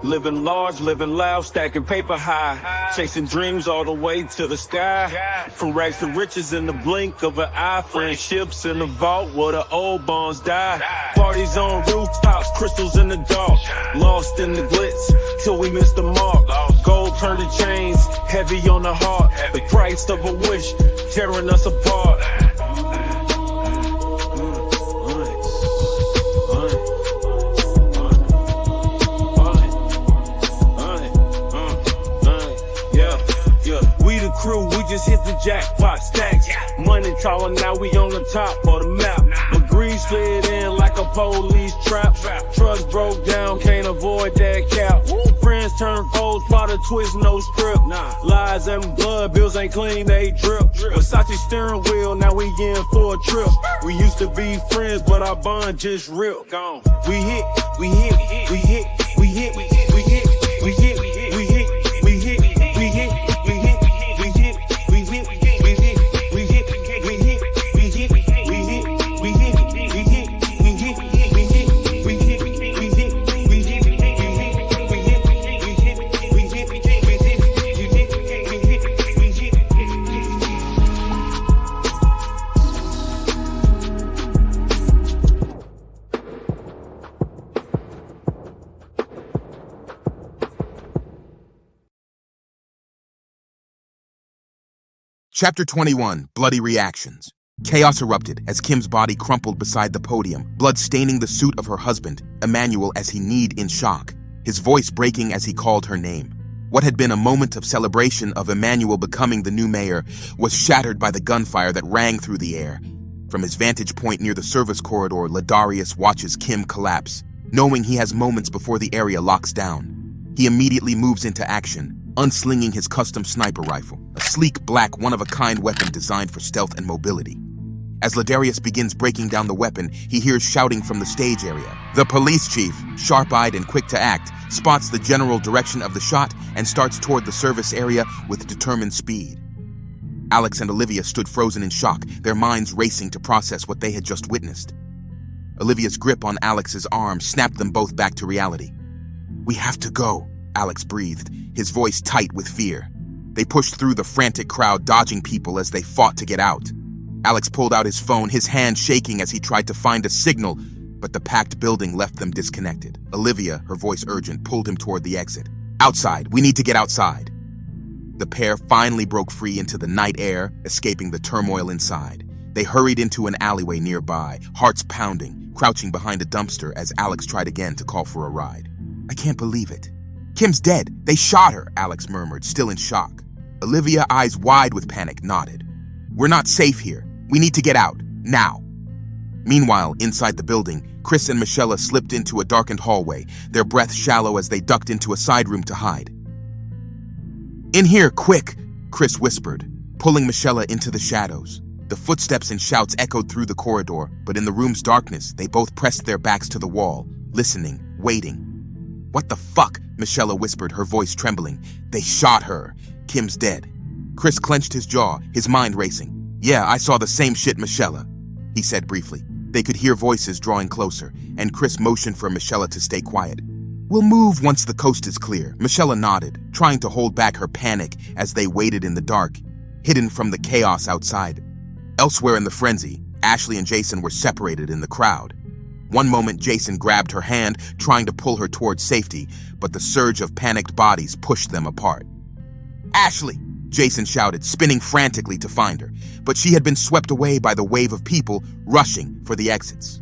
Living large, living loud, stacking paper high, chasing dreams all the way to the sky. From rags to riches in the blink of an eye, friendships in the vault where the old bonds die. Parties on rooftops, crystals in the dark, lost in the glitz till we miss the mark. Gold turned to chains, heavy on the heart, the price of a wish tearing us apart. Crew, we just hit the jackpot, stacks money tall, and now we on the top of the map. But grease slid in like a police trap. Trucks broke down, can't avoid that cap. Friends turn foes, plot a twist, no script. Lies and blood, bills ain't clean, they drip. Versace steering wheel, now we in for a trip. We used to be friends, but our bond just ripped. Gone. We hit, we hit, we hit, we hit, we hit, we hit, we hit, we hit, we hit, we hit, we hit. Chapter 21, Bloody Reactions. Chaos erupted as Kim's body crumpled beside the podium, blood staining the suit of her husband, Emmanuel, as he kneed in shock, his voice breaking as he called her name. What had been a moment of celebration of Emmanuel becoming the new mayor was shattered by the gunfire that rang through the air. From his vantage point near the service corridor, Ladarius watches Kim collapse, knowing he has moments before the area locks down. He immediately moves into action, unslinging his custom sniper rifle, a sleek black one-of-a-kind weapon designed for stealth and mobility. As Ladarius begins breaking down the weapon, he hears shouting from the stage area. The police chief, sharp-eyed and quick to act, spots the general direction of the shot and starts toward the service area with determined speed. Alex and Olivia stood frozen in shock, their minds racing to process what they had just witnessed. Olivia's grip on Alex's arm snapped them both back to reality. "We have to go," Alex breathed, his voice tight with fear. They pushed through the frantic crowd, dodging people as they fought to get out. Alex pulled out his phone, his hand shaking as he tried to find a signal, but the packed building left them disconnected. Olivia, her voice urgent, pulled him toward the exit. "Outside, we need to get outside." The pair finally broke free into the night air, escaping the turmoil inside. They hurried into an alleyway nearby, hearts pounding, crouching behind a dumpster as Alex tried again to call for a ride. "I can't believe it. Kim's dead. They shot her," Alex murmured, still in shock. Olivia, eyes wide with panic, nodded. "We're not safe here. We need to get out. Now." Meanwhile, inside the building, Chris and Michelle slipped into a darkened hallway, their breath shallow as they ducked into a side room to hide. "In here, quick," Chris whispered, pulling Michelle into the shadows. The footsteps and shouts echoed through the corridor, but in the room's darkness, they both pressed their backs to the wall, listening, waiting. "What the fuck?" Michelle whispered, her voice trembling. "They shot her. Kim's dead." Chris clenched his jaw, his mind racing. "Yeah, I saw the same shit, Michelle," he said briefly. They could hear voices drawing closer, and Chris motioned for Michelle to stay quiet. "We'll move once the coast is clear," Michelle nodded, trying to hold back her panic as they waited in the dark, hidden from the chaos outside. Elsewhere in the frenzy, Ashley and Jason were separated in the crowd. One moment, Jason grabbed her hand, trying to pull her towards safety, but the surge of panicked bodies pushed them apart. "Ashley!" Jason shouted, spinning frantically to find her, but she had been swept away by the wave of people rushing for the exits.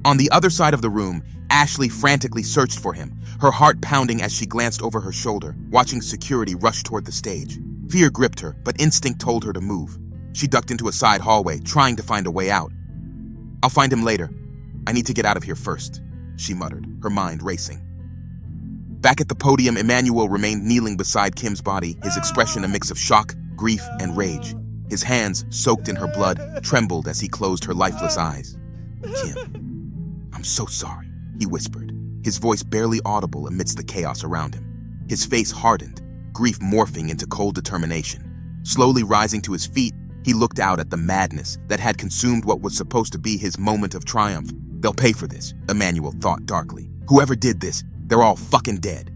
On the other side of the room, Ashley frantically searched for him, her heart pounding as she glanced over her shoulder, watching security rush toward the stage. Fear gripped her, but instinct told her to move. She ducked into a side hallway, trying to find a way out. "I'll find him later. I need to get out of here first," she muttered, her mind racing. Back at the podium, Emmanuel remained kneeling beside Kim's body, his expression a mix of shock, grief, and rage. His hands, soaked in her blood, trembled as he closed her lifeless eyes. "Kim, I'm so sorry," he whispered, his voice barely audible amidst the chaos around him. His face hardened, grief morphing into cold determination. Slowly rising to his feet, he looked out at the madness that had consumed what was supposed to be his moment of triumph. "They'll pay for this," Emmanuel thought darkly. "Whoever did this, They're all fucking dead.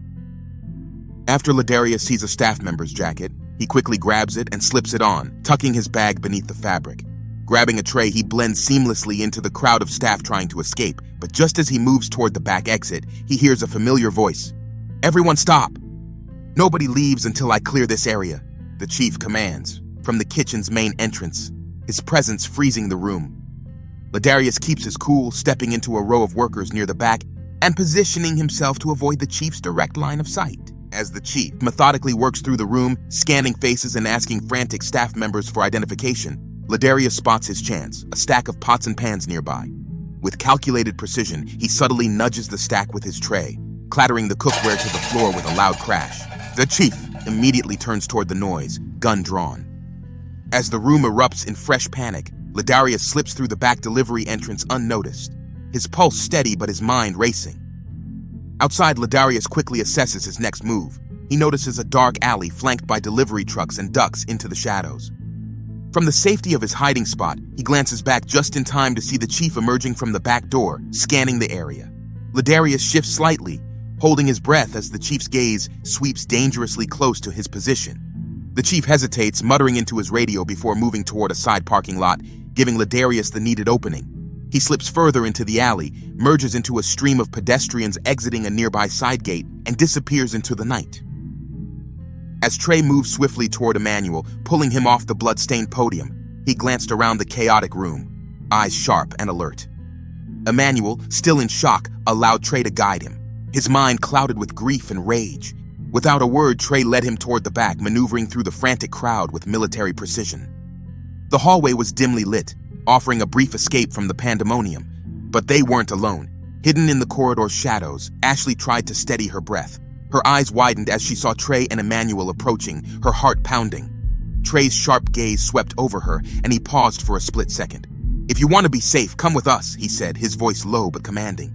After Ladarius sees a staff member's jacket, he quickly grabs it and slips it on, tucking his bag beneath the fabric. Grabbing a tray, he blends seamlessly into the crowd of staff trying to escape, but just as he moves toward the back exit, he hears a familiar voice. "Everyone stop! Nobody leaves until I clear this area," the chief commands, from the kitchen's main entrance, his presence freezing the room. Ladarius keeps his cool, stepping into a row of workers near the back and positioning himself to avoid the chief's direct line of sight. As the chief methodically works through the room, scanning faces and asking frantic staff members for identification, Ladarius spots his chance, a stack of pots and pans nearby. With calculated precision, he subtly nudges the stack with his tray, clattering the cookware to the floor with a loud crash. The chief immediately turns toward the noise, gun drawn. As the room erupts in fresh panic, Ladarius slips through the back delivery entrance unnoticed, his pulse steady but his mind racing. Outside, Ladarius quickly assesses his next move. He notices a dark alley flanked by delivery trucks and ducks into the shadows. From the safety of his hiding spot, he glances back just in time to see the chief emerging from the back door, scanning the area. Ladarius shifts slightly, holding his breath as the chief's gaze sweeps dangerously close to his position. The chief hesitates, muttering into his radio before moving toward a side parking lot, giving Ladarius the needed opening. He slips further into the alley, merges into a stream of pedestrians exiting a nearby side gate, and disappears into the night. As Trey moves swiftly toward Emmanuel, pulling him off the blood-stained podium, he glanced around the chaotic room, eyes sharp and alert. Emmanuel, still in shock, allowed Trey to guide him, his mind clouded with grief and rage. Without a word, Trey led him toward the back, maneuvering through the frantic crowd with military precision. The hallway was dimly lit, offering a brief escape from the pandemonium, but they weren't alone. Hidden in the corridor's shadows, Ashley tried to steady her breath. Her eyes widened as she saw Trey and Emmanuel approaching, her heart pounding. Trey's sharp gaze swept over her, and he paused for a split second. "If you want to be safe, come with us," he said, his voice low but commanding.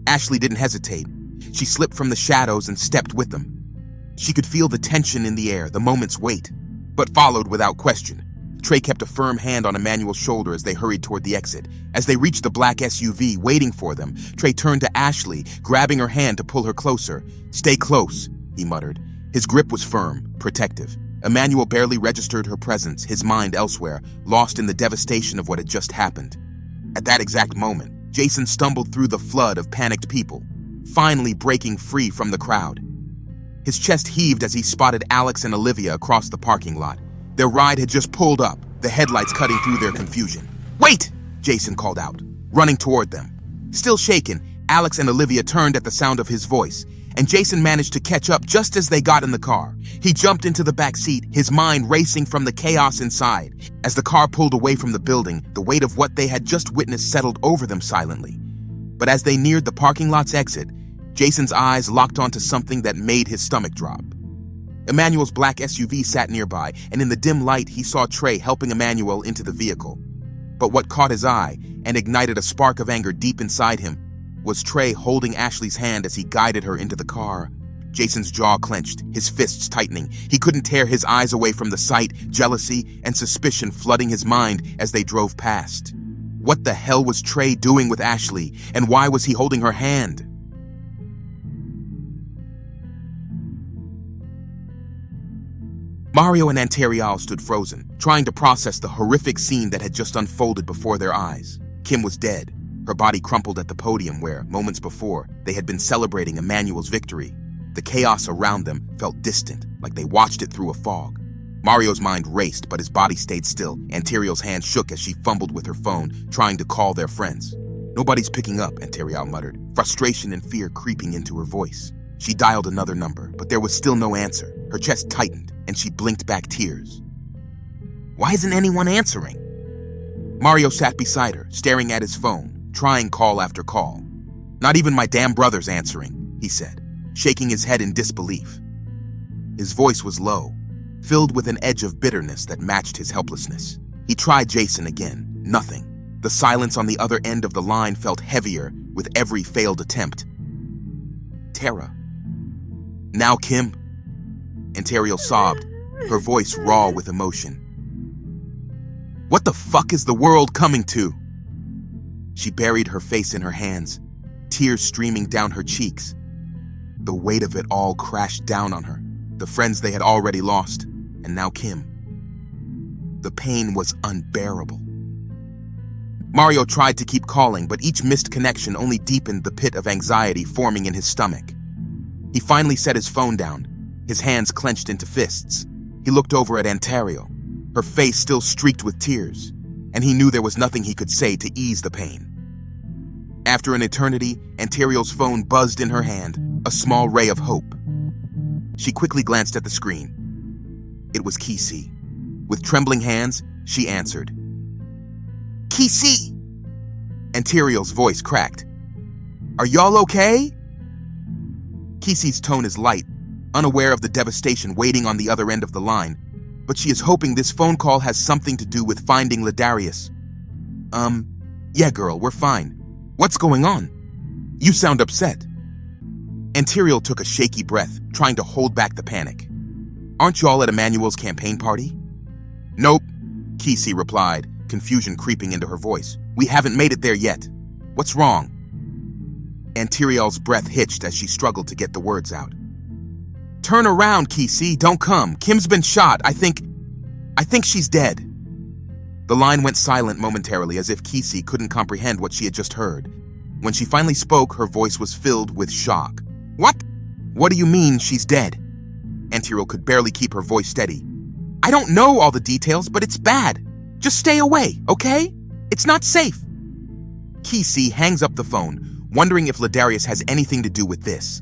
Ashley didn't hesitate. She slipped from the shadows and stepped with them. She could feel the tension in the air, the moment's weight, but followed without question. Trey kept a firm hand on Emmanuel's shoulder as they hurried toward the exit. As they reached the black SUV waiting for them, Trey turned to Ashley, grabbing her hand to pull her closer. "Stay close," he muttered. His grip was firm, protective. Emmanuel barely registered her presence, his mind elsewhere, lost in the devastation of what had just happened. At that exact moment, Jason stumbled through the flood of panicked people, finally breaking free from the crowd. His chest heaved as he spotted Alex and Olivia across the parking lot. Their ride had just pulled up, the headlights cutting through their confusion. "Wait!" Jason called out, running toward them. Still shaken, Alex and Olivia turned at the sound of his voice, and Jason managed to catch up just as they got in the car. He jumped into the back seat, his mind racing from the chaos inside. As the car pulled away from the building, the weight of what they had just witnessed settled over them silently. But as they neared the parking lot's exit, Jason's eyes locked onto something that made his stomach drop. Emmanuel's black SUV sat nearby, and in the dim light he saw Trey helping Emmanuel into the vehicle. But what caught his eye and ignited a spark of anger deep inside him was Trey holding Ashley's hand as he guided her into the car. Jason's jaw clenched, his fists tightening. He couldn't tear his eyes away from the sight, jealousy, and suspicion flooding his mind as they drove past. What the hell was Trey doing with Ashley, and why was he holding her hand? Mario and Anterial stood frozen, trying to process the horrific scene that had just unfolded before their eyes. Kim was dead, her body crumpled at the podium where, moments before, they had been celebrating Emmanuel's victory. The chaos around them felt distant, like they watched it through a fog. Mario's mind raced, but his body stayed still. Anterial's hand shook as she fumbled with her phone, trying to call their friends. "Nobody's picking up," Anterial muttered, frustration and fear creeping into her voice. She dialed another number, but there was still no answer. Her chest tightened, and she blinked back tears. "Why isn't anyone answering?" Mario sat beside her, staring at his phone, trying call after call. "Not even my damn brother's answering," he said, shaking his head in disbelief. His voice was low, filled with an edge of bitterness that matched his helplessness. He tried Jason again. Nothing. The silence on the other end of the line felt heavier with every failed attempt. Tara. "Now, Kim?" Anterial sobbed, her voice raw with emotion. "What the fuck is the world coming to?" She buried her face in her hands, tears streaming down her cheeks. The weight of it all crashed down on her. The friends they had already lost, and now Kim. The pain was unbearable. Mario tried to keep calling, but each missed connection only deepened the pit of anxiety forming in his stomach. He finally set his phone down, his hands clenched into fists. He looked over at Ontario, her face still streaked with tears, and he knew there was nothing he could say to ease the pain. After an eternity, Ontario's phone buzzed in her hand, a small ray of hope. She quickly glanced at the screen. It was Kesey. With trembling hands, she answered. Kesey! Ontario's voice cracked. Are y'all okay? Kesey's tone is light, unaware of the devastation waiting on the other end of the line, but she is hoping this phone call has something to do with finding Ladarius. Yeah girl, we're fine. What's going on? You sound upset. Ontario took a shaky breath, trying to hold back the panic. Aren't y'all at Emmanuel's campaign party? Nope, Kesey replied, confusion creeping into her voice. We haven't made it there yet. What's wrong? Ontario's breath hitched as she struggled to get the words out. Turn around, Kesey, don't come. Kim's been shot. I think she's dead. The line went silent momentarily as if Kesey couldn't comprehend what she had just heard. When she finally spoke, her voice was filled with shock. What? What do you mean she's dead? Ontario could barely keep her voice steady. I don't know all the details, but it's bad. Just stay away, okay? It's not safe. Kesey hangs up the phone, wondering if Ladarius has anything to do with this.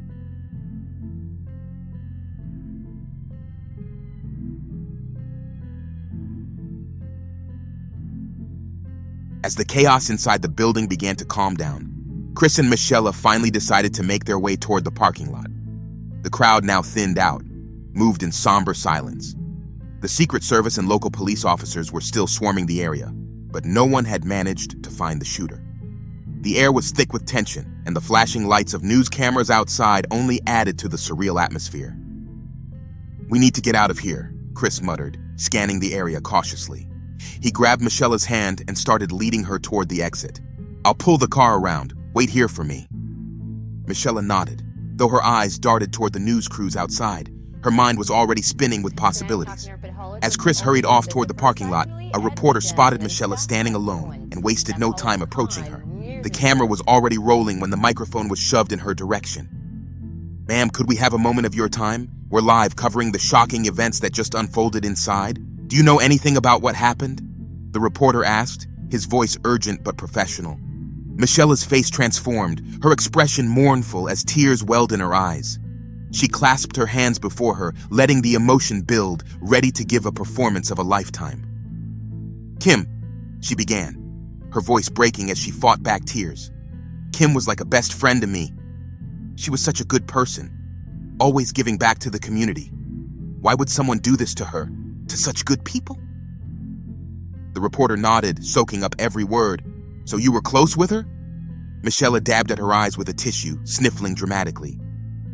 As the chaos inside the building began to calm down, Chris and Michelle finally decided to make their way toward the parking lot. The crowd now thinned out, moved in somber silence. The Secret Service and local police officers were still swarming the area, but no one had managed to find the shooter. The air was thick with tension, and the flashing lights of news cameras outside only added to the surreal atmosphere. We need to get out of here, Chris muttered, scanning the area cautiously. He grabbed Michelle's hand and started leading her toward the exit. I'll pull the car around. Wait here for me. Michelle nodded, though her eyes darted toward the news crews outside. Her mind was already spinning with possibilities. As Chris hurried off toward the parking lot, a reporter spotted Michelle standing alone and wasted no time approaching her. The camera was already rolling when the microphone was shoved in her direction. Ma'am, could we have a moment of your time? We're live covering the shocking events that just unfolded inside. Do you know anything about what happened? The reporter asked, his voice urgent but professional. Michelle's face transformed, her expression mournful as tears welled in her eyes. She clasped her hands before her, letting the emotion build, ready to give a performance of a lifetime. Kim, she began, her voice breaking as she fought back tears. Kim was like a best friend to me. She was such a good person, always giving back to the community. Why would someone do this to her, to such good people? The reporter nodded, soaking up every word. So you were close with her? Michelle dabbed at her eyes with a tissue, sniffling dramatically.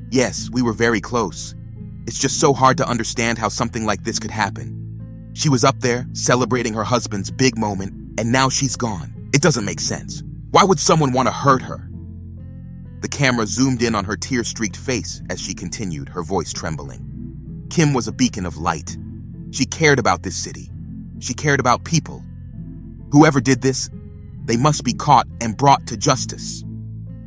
Yes, we were very close. It's just so hard to understand how something like this could happen. She was up there, celebrating her husband's big moment, and now she's gone. It doesn't make sense. Why would someone want to hurt her? The camera zoomed in on her tear-streaked face as she continued, her voice trembling. Kim was a beacon of light. She cared about this city. She cared about people. Whoever did this, they must be caught and brought to justice.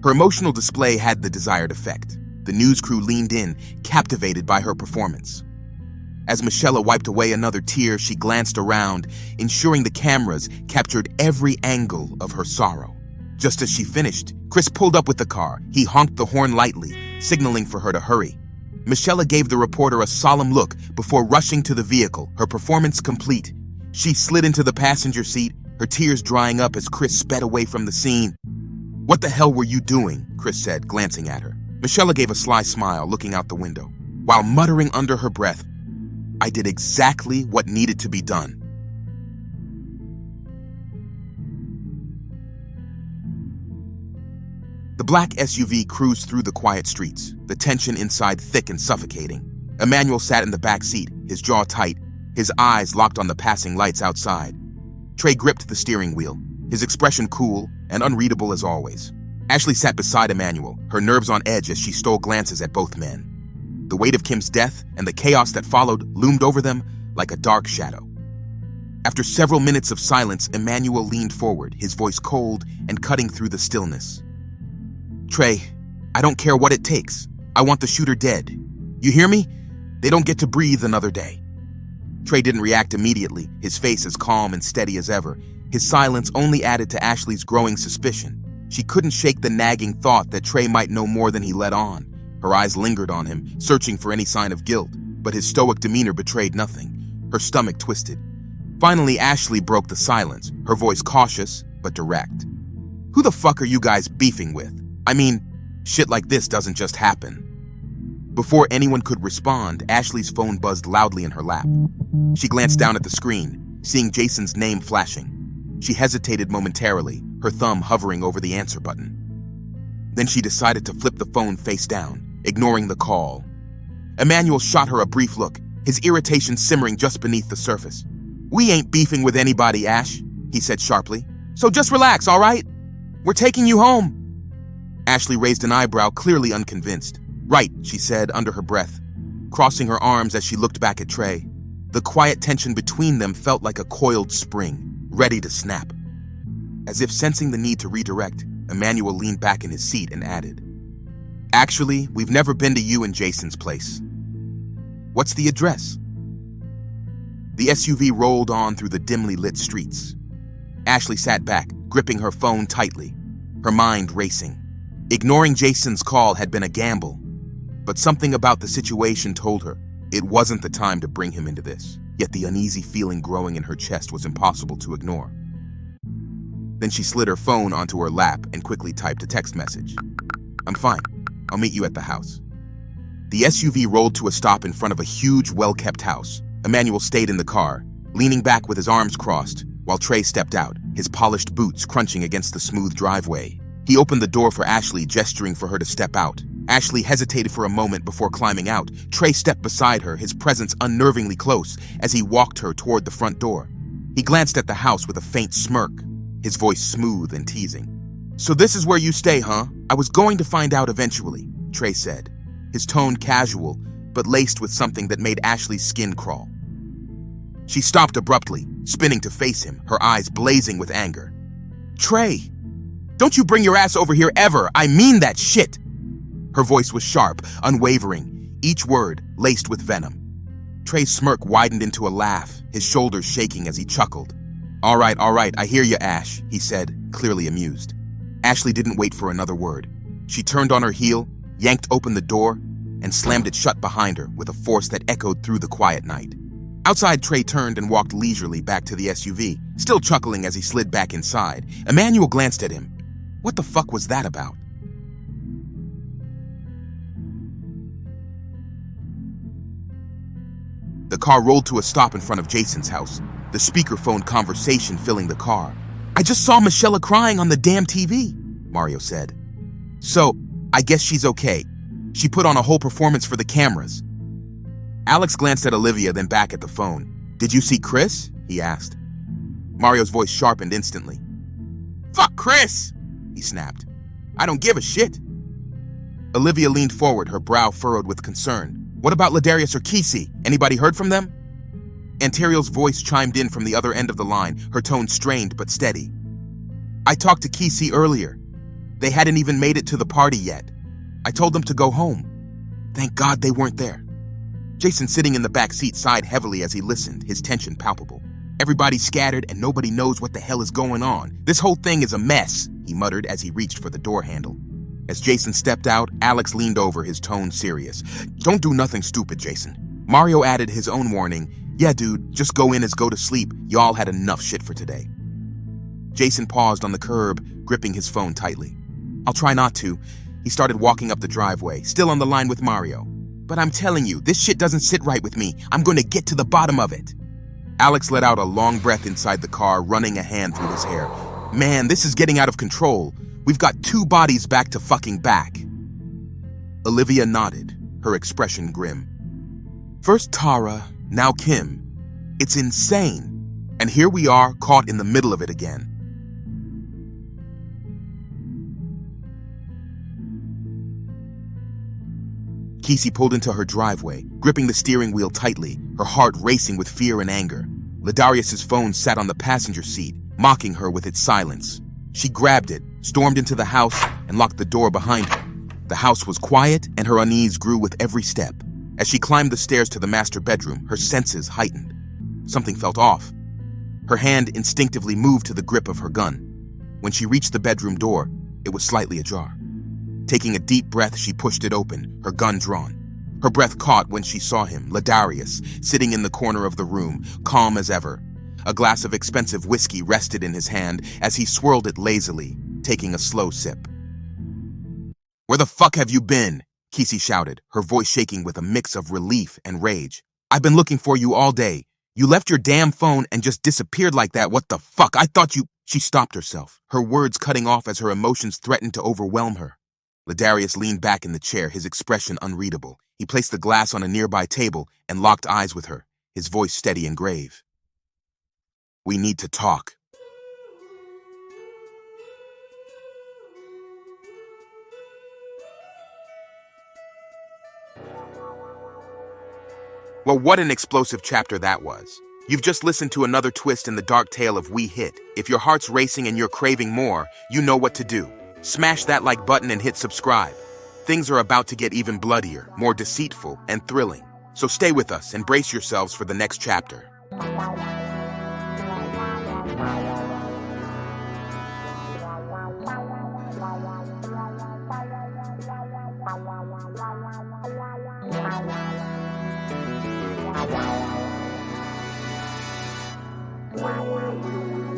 Her emotional display had the desired effect. The news crew leaned in, captivated by her performance. As Michelle wiped away another tear, she glanced around, ensuring the cameras captured every angle of her sorrow. Just as she finished, Chris pulled up with the car. He honked the horn lightly, signaling for her to hurry. Michelle gave the reporter a solemn look before rushing to the vehicle, her performance complete. She slid into the passenger seat, her tears drying up as Chris sped away from the scene. What the hell were you doing? Chris said, glancing at her. Michelle gave a sly smile, looking out the window, while muttering under her breath, I did exactly what needed to be done. The black SUV cruised through the quiet streets, the tension inside thick and suffocating. Emmanuel sat in the back seat, his jaw tight, his eyes locked on the passing lights outside. Trey gripped the steering wheel, his expression cool and unreadable as always. Ashley sat beside Emmanuel, her nerves on edge as she stole glances at both men. The weight of Kim's death and the chaos that followed loomed over them like a dark shadow. After several minutes of silence, Emmanuel leaned forward, his voice cold and cutting through the stillness. "Trey, I don't care what it takes. I want the shooter dead. You hear me? They don't get to breathe another day." Trey didn't react immediately, his face as calm and steady as ever. His silence only added to Ashley's growing suspicion. She couldn't shake the nagging thought that Trey might know more than he let on. Her eyes lingered on him, searching for any sign of guilt, but his stoic demeanor betrayed nothing. Her stomach twisted. Finally, Ashley broke the silence, her voice cautious but direct. "Who the fuck are you guys beefing with? I mean, shit like this doesn't just happen." Before anyone could respond, Ashley's phone buzzed loudly in her lap. She glanced down at the screen, seeing Jason's name flashing. She hesitated momentarily, her thumb hovering over the answer button. Then she decided to flip the phone face down, ignoring the call. Emmanuel shot her a brief look, his irritation simmering just beneath the surface. "We ain't beefing with anybody, Ash," he said sharply. "So just relax, all right? We're taking you home." Ashley raised an eyebrow, clearly unconvinced. "Right," she said under her breath, crossing her arms as she looked back at Trey. The quiet tension between them felt like a coiled spring, ready to snap. As if sensing the need to redirect, Emmanuel leaned back in his seat and added, "Actually, we've never been to you and Jason's place. What's the address?" The SUV rolled on through the dimly lit streets. Ashley sat back, gripping her phone tightly, her mind racing. Ignoring Jason's call had been a gamble, but something about the situation told her it wasn't the time to bring him into this. Yet the uneasy feeling growing in her chest was impossible to ignore. Then she slid her phone onto her lap and quickly typed a text message. "I'm fine. I'll meet you at the house." The SUV rolled to a stop in front of a huge, well-kept house. Emmanuel stayed in the car, leaning back with his arms crossed, while Trey stepped out, his polished boots crunching against the smooth driveway. He opened the door for Ashley, gesturing for her to step out. Ashley hesitated for a moment before climbing out. Trey stepped beside her, his presence unnervingly close, as he walked her toward the front door. He glanced at the house with a faint smirk, his voice smooth and teasing. "So this is where you stay, huh? I was going to find out eventually," Trey said, his tone casual, but laced with something that made Ashley's skin crawl. She stopped abruptly, spinning to face him, her eyes blazing with anger. "Trey, don't you bring your ass over here ever! I mean that shit!" Her voice was sharp, unwavering, each word laced with venom. Trey's smirk widened into a laugh, his shoulders shaking as he chuckled. All right, I hear you, Ash," he said, clearly amused. Ashley didn't wait for another word. She turned on her heel, yanked open the door, and slammed it shut behind her with a force that echoed through the quiet night. Outside, Trey turned and walked leisurely back to the SUV, still chuckling as he slid back inside. Emmanuel glanced at him. What the fuck was that about? The car rolled to a stop in front of Jason's house, the speakerphone conversation filling the car. "I just saw Michelle crying on the damn TV," Mario said. "So, I guess she's okay. She put on a whole performance for the cameras." Alex glanced at Olivia, then back at the phone. "Did you see Chris?" he asked. Mario's voice sharpened instantly. "Fuck Chris!" he snapped. "I don't give a shit." Olivia leaned forward, her brow furrowed with concern. "What about Ladarius or Kesey? Anybody heard from them?" Antariel's voice chimed in from the other end of the line, her tone strained but steady. "I talked to Kesey earlier. They hadn't even made it to the party yet. I told them to go home. Thank God they weren't there." Jason, sitting in the back seat, sighed heavily as he listened, his tension palpable. "Everybody's scattered and nobody knows what the hell is going on. This whole thing is a mess," he muttered as he reached for the door handle. As Jason stepped out, Alex leaned over, his tone serious. "Don't do nothing stupid, Jason." Mario added his own warning. "Yeah, dude, just go in and go to sleep. Y'all had enough shit for today." Jason paused on the curb, gripping his phone tightly. "I'll try not to." He started walking up the driveway, still on the line with Mario. "But I'm telling you, this shit doesn't sit right with me. I'm going to get to the bottom of it." Alex let out a long breath inside the car, running a hand through his hair. "Man, this is getting out of control. We've got 2 bodies back to fucking back." Olivia nodded, her expression grim. "First Tara, now Kim. It's insane. And here we are, caught in the middle of it again." Kesey pulled into her driveway, gripping the steering wheel tightly, her heart racing with fear and anger. Ladarius's phone sat on the passenger seat, mocking her with its silence. She grabbed it, stormed into the house, and locked the door behind her. The house was quiet, and her unease grew with every step. As she climbed the stairs to the master bedroom, her senses heightened. Something felt off. Her hand instinctively moved to the grip of her gun. When she reached the bedroom door, it was slightly ajar. Taking a deep breath, she pushed it open, her gun drawn. Her breath caught when she saw him, Ladarius, sitting in the corner of the room, calm as ever. A glass of expensive whiskey rested in his hand as he swirled it lazily, taking a slow sip. "Where the fuck have you been?" Kesey shouted, her voice shaking with a mix of relief and rage. "I've been looking for you all day. You left your damn phone and just disappeared like that. What the fuck? I thought you—" She stopped herself, her words cutting off as her emotions threatened to overwhelm her. Ladarius leaned back in the chair, his expression unreadable. He placed the glass on a nearby table and locked eyes with her, his voice steady and grave. "We need to talk." Well, what an explosive chapter that was. You've just listened to another twist in the dark tale of We Hit. If your heart's racing and you're craving more, you know what to do. Smash that like button and hit subscribe. Things are about to get even bloodier, more deceitful, and thrilling. So stay with us and brace yourselves for the next chapter. Wow.